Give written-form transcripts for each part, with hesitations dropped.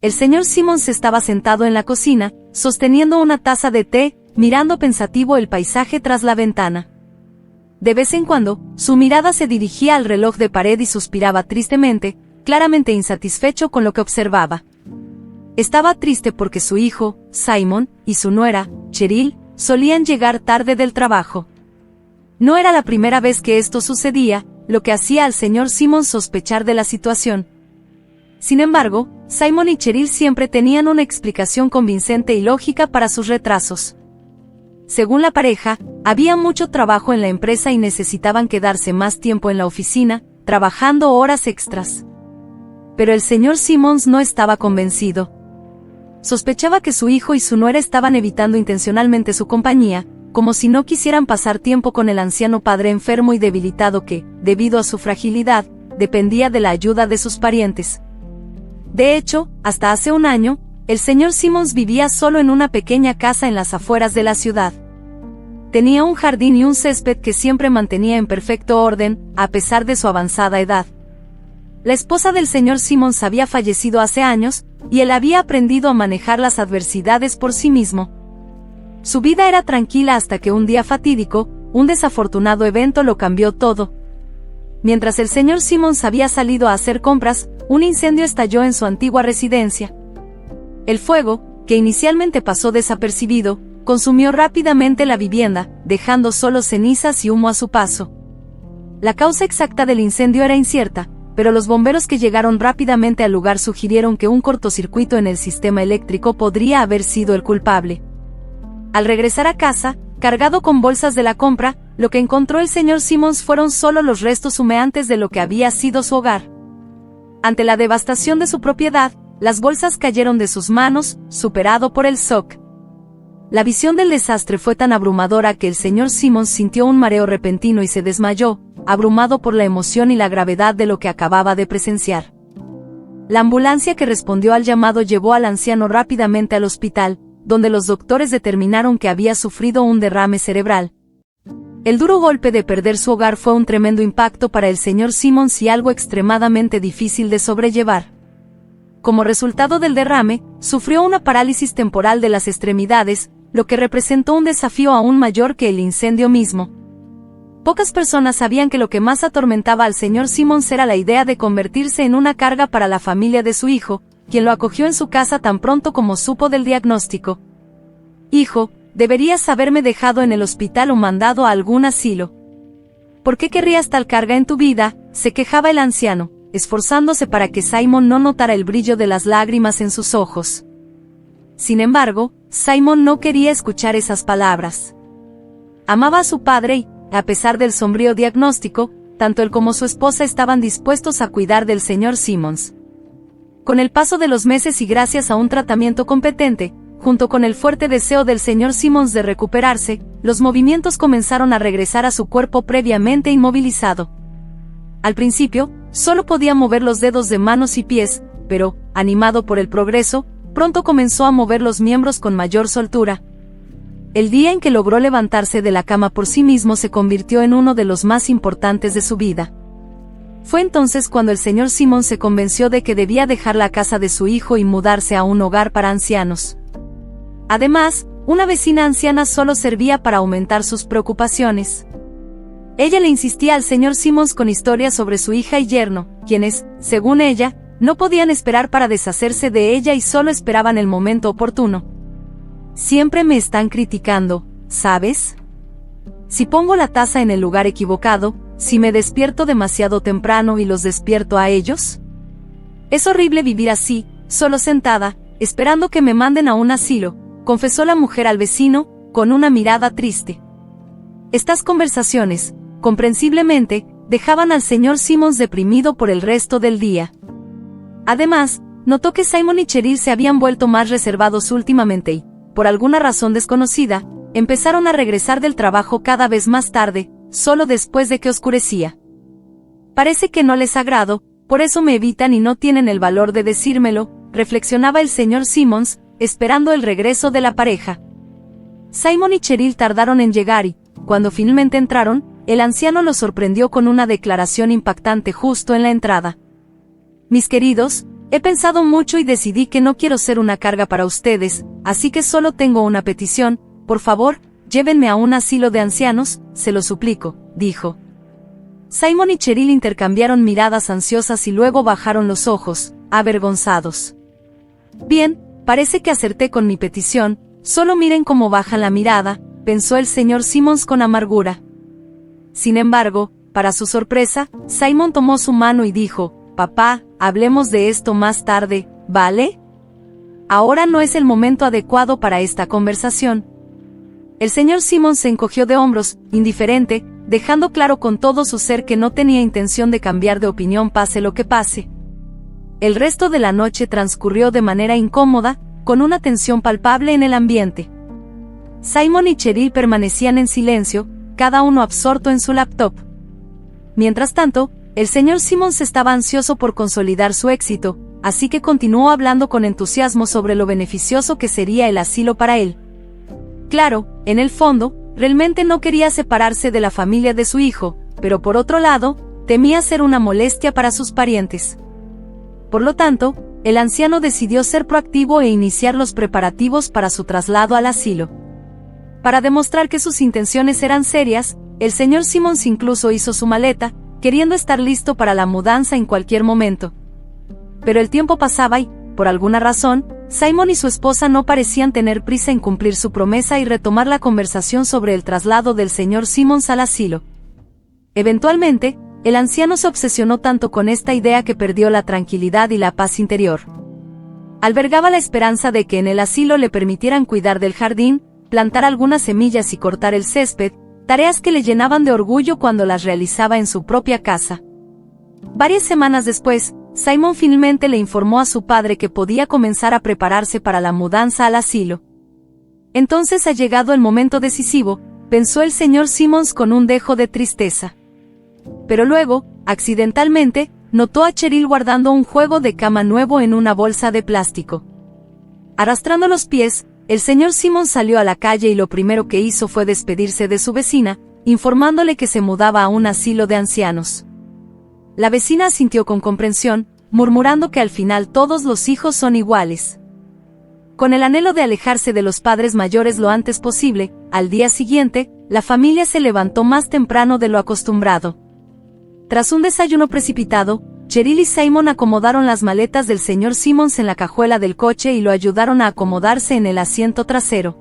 El señor Simmons estaba sentado en la cocina, sosteniendo una taza de té, mirando pensativo el paisaje tras la ventana. De vez en cuando, su mirada se dirigía al reloj de pared y suspiraba tristemente, claramente insatisfecho con lo que observaba. Estaba triste porque su hijo, Simon, y su nuera, Cheryl, solían llegar tarde del trabajo. No era la primera vez que esto sucedía, lo que hacía al señor Simmons sospechar de la situación. Sin embargo, Simon y Cheryl siempre tenían una explicación convincente y lógica para sus retrasos. Según la pareja, había mucho trabajo en la empresa y necesitaban quedarse más tiempo en la oficina, trabajando horas extras. Pero el señor Simmons no estaba convencido. Sospechaba que su hijo y su nuera estaban evitando intencionalmente su compañía, como si no quisieran pasar tiempo con el anciano padre enfermo y debilitado que, debido a su fragilidad, dependía de la ayuda de sus parientes. De hecho, hasta hace un año, el señor Simmons vivía solo en una pequeña casa en las afueras de la ciudad. Tenía un jardín y un césped que siempre mantenía en perfecto orden, a pesar de su avanzada edad. La esposa del señor Simmons había fallecido hace años, y él había aprendido a manejar las adversidades por sí mismo. Su vida era tranquila hasta que un día fatídico, un desafortunado evento lo cambió todo. Mientras el señor Simmons había salido a hacer compras, un incendio estalló en su antigua residencia. El fuego, que inicialmente pasó desapercibido, consumió rápidamente la vivienda, dejando solo cenizas y humo a su paso. La causa exacta del incendio era incierta, pero los bomberos que llegaron rápidamente al lugar sugirieron que un cortocircuito en el sistema eléctrico podría haber sido el culpable. Al regresar a casa, cargado con bolsas de la compra, lo que encontró el señor Simmons fueron solo los restos humeantes de lo que había sido su hogar. Ante la devastación de su propiedad, las bolsas cayeron de sus manos, superado por el shock. La visión del desastre fue tan abrumadora que el señor Simmons sintió un mareo repentino y se desmayó, abrumado por la emoción y la gravedad de lo que acababa de presenciar. La ambulancia que respondió al llamado llevó al anciano rápidamente al hospital, donde los doctores determinaron que había sufrido un derrame cerebral. El duro golpe de perder su hogar fue un tremendo impacto para el señor Simmons y algo extremadamente difícil de sobrellevar. Como resultado del derrame, sufrió una parálisis temporal de las extremidades, lo que representó un desafío aún mayor que el incendio mismo. Pocas personas sabían que lo que más atormentaba al señor Simmons era la idea de convertirse en una carga para la familia de su hijo, quien lo acogió en su casa tan pronto como supo del diagnóstico. «Hijo, deberías haberme dejado en el hospital o mandado a algún asilo. ¿Por qué querrías tal carga en tu vida?», se quejaba el anciano, esforzándose para que Simon no notara el brillo de las lágrimas en sus ojos. Sin embargo, Simon no quería escuchar esas palabras. Amaba a su padre y, a pesar del sombrío diagnóstico, tanto él como su esposa estaban dispuestos a cuidar del señor Simmons. Con el paso de los meses y gracias a un tratamiento competente, junto con el fuerte deseo del señor Simmons de recuperarse, los movimientos comenzaron a regresar a su cuerpo previamente inmovilizado. Al principio, solo podía mover los dedos de manos y pies, pero, animado por el progreso, pronto comenzó a mover los miembros con mayor soltura. El día en que logró levantarse de la cama por sí mismo se convirtió en uno de los más importantes de su vida. Fue entonces cuando el señor Simmons se convenció de que debía dejar la casa de su hijo y mudarse a un hogar para ancianos. Además, una vecina anciana solo servía para aumentar sus preocupaciones. Ella le insistía al señor Simmons con historias sobre su hija y yerno, quienes, según ella, no podían esperar para deshacerse de ella y solo esperaban el momento oportuno. «Siempre me están criticando, ¿sabes? Si pongo la taza en el lugar equivocado, si me despierto demasiado temprano y los despierto a ellos. Es horrible vivir así, solo sentada, esperando que me manden a un asilo», confesó la mujer al vecino, con una mirada triste. Estas conversaciones, comprensiblemente, dejaban al señor Simmons deprimido por el resto del día. Además, notó que Simon y Cheryl se habían vuelto más reservados últimamente y, por alguna razón desconocida, empezaron a regresar del trabajo cada vez más tarde, solo después de que oscurecía. «Parece que no les agrado, por eso me evitan y no tienen el valor de decírmelo», reflexionaba el señor Simmons, esperando el regreso de la pareja. Simon y Cheryl tardaron en llegar y, cuando finalmente entraron, el anciano los sorprendió con una declaración impactante justo en la entrada. «Mis queridos, He pensado mucho y decidí que no quiero ser una carga para ustedes, así que solo tengo una petición, por favor, llévenme a un asilo de ancianos, se lo suplico, dijo. Simon y Cheryl intercambiaron miradas ansiosas y luego bajaron los ojos, avergonzados. Bien, parece que acerté con mi petición, solo miren cómo bajan la mirada, pensó el señor Simmons con amargura. Sin embargo, para su sorpresa, Simon tomó su mano y dijo, «Papá, hablemos de esto más tarde, ¿vale? Ahora no es el momento adecuado para esta conversación». El señor Simmons se encogió de hombros, indiferente, dejando claro con todo su ser que no tenía intención de cambiar de opinión pase lo que pase. El resto de la noche transcurrió de manera incómoda, con una tensión palpable en el ambiente. Simon y Cheryl permanecían en silencio, cada uno absorto en su laptop. Mientras tanto, el señor Simmons estaba ansioso por consolidar su éxito, así que continuó hablando con entusiasmo sobre lo beneficioso que sería el asilo para él. Claro, en el fondo, realmente no quería separarse de la familia de su hijo, pero por otro lado, temía ser una molestia para sus parientes. Por lo tanto, el anciano decidió ser proactivo e iniciar los preparativos para su traslado al asilo. Para demostrar que sus intenciones eran serias, el señor Simmons incluso hizo su maleta, queriendo estar listo para la mudanza en cualquier momento. Pero el tiempo pasaba y, por alguna razón, Simon y su esposa no parecían tener prisa en cumplir su promesa y retomar la conversación sobre el traslado del señor Simmons al asilo. Eventualmente, el anciano se obsesionó tanto con esta idea que perdió la tranquilidad y la paz interior. Albergaba la esperanza de que en el asilo le permitieran cuidar del jardín, plantar algunas semillas y cortar el césped, tareas que le llenaban de orgullo cuando las realizaba en su propia casa. Varias semanas después, Simon finalmente le informó a su padre que podía comenzar a prepararse para la mudanza al asilo. Entonces ha llegado el momento decisivo, pensó el señor Simmons con un dejo de tristeza. Pero luego, accidentalmente, notó a Cheryl guardando un juego de cama nuevo en una bolsa de plástico. Arrastrando los pies, el señor Simmons salió a la calle y lo primero que hizo fue despedirse de su vecina, informándole que se mudaba a un asilo de ancianos. La vecina asintió con comprensión, murmurando que al final todos los hijos son iguales. Con el anhelo de alejarse de los padres mayores lo antes posible, al día siguiente, la familia se levantó más temprano de lo acostumbrado. Tras un desayuno precipitado, Cheryl y Simon acomodaron las maletas del señor Simmons en la cajuela del coche y lo ayudaron a acomodarse en el asiento trasero.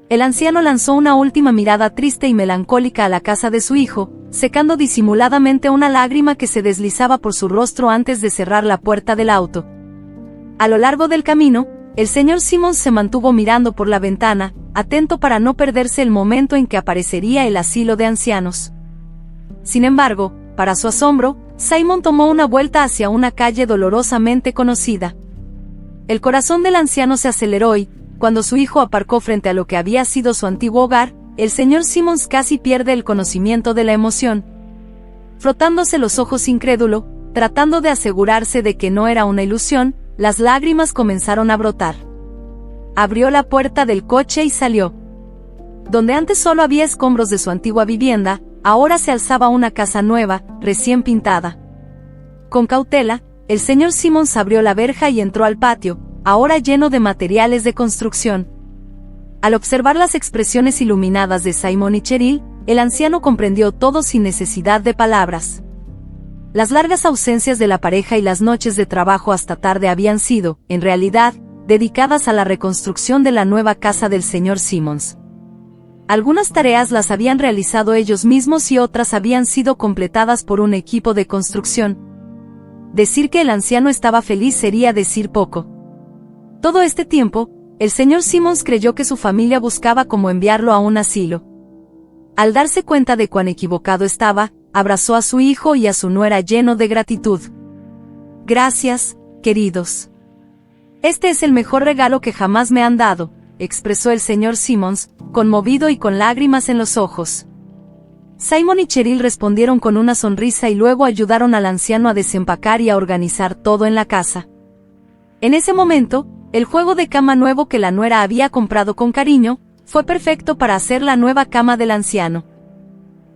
El anciano lanzó una última mirada triste y melancólica a la casa de su hijo, secando disimuladamente una lágrima que se deslizaba por su rostro antes de cerrar la puerta del auto. A lo largo del camino, el señor Simmons se mantuvo mirando por la ventana, atento para no perderse el momento en que aparecería el asilo de ancianos. Sin embargo, para su asombro, Simon tomó una vuelta hacia una calle dolorosamente conocida. El corazón del anciano se aceleró y, cuando su hijo aparcó frente a lo que había sido su antiguo hogar, el señor Simmons casi pierde el conocimiento de la emoción. Frotándose los ojos incrédulo, tratando de asegurarse de que no era una ilusión, las lágrimas comenzaron a brotar. Abrió la puerta del coche y salió. Donde antes solo había escombros de su antigua vivienda, ahora se alzaba una casa nueva, recién pintada. Con cautela, el señor Simmons abrió la verja y entró al patio, ahora lleno de materiales de construcción. Al observar las expresiones iluminadas de Simon y Cheryl, el anciano comprendió todo sin necesidad de palabras. Las largas ausencias de la pareja y las noches de trabajo hasta tarde habían sido, en realidad, dedicadas a la reconstrucción de la nueva casa del señor Simmons. Algunas tareas las habían realizado ellos mismos y otras habían sido completadas por un equipo de construcción. Decir que el anciano estaba feliz sería decir poco. Todo este tiempo, el señor Simmons creyó que su familia buscaba cómo enviarlo a un asilo. Al darse cuenta de cuán equivocado estaba, abrazó a su hijo y a su nuera lleno de gratitud. «Gracias, queridos. Este es el mejor regalo que jamás me han dado», expresó el señor Simmons, conmovido y con lágrimas en los ojos. Simon y Cheryl respondieron con una sonrisa y luego ayudaron al anciano a desempacar y a organizar todo en la casa. En ese momento, el juego de cama nuevo que la nuera había comprado con cariño, fue perfecto para hacer la nueva cama del anciano.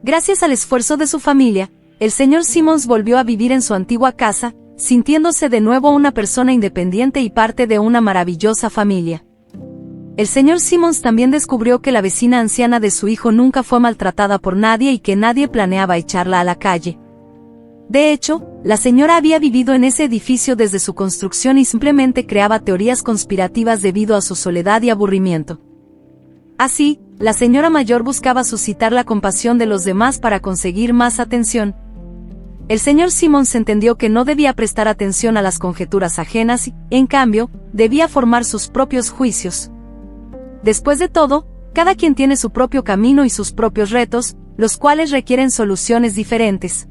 Gracias al esfuerzo de su familia, el señor Simmons volvió a vivir en su antigua casa, sintiéndose de nuevo una persona independiente y parte de una maravillosa familia. El señor Simmons también descubrió que la vecina anciana de su hijo nunca fue maltratada por nadie y que nadie planeaba echarla a la calle. De hecho, la señora había vivido en ese edificio desde su construcción y simplemente creaba teorías conspirativas debido a su soledad y aburrimiento. Así, la señora mayor buscaba suscitar la compasión de los demás para conseguir más atención. El señor Simmons entendió que no debía prestar atención a las conjeturas ajenas y, en cambio, debía formar sus propios juicios. Después de todo, cada quien tiene su propio camino y sus propios retos, los cuales requieren soluciones diferentes.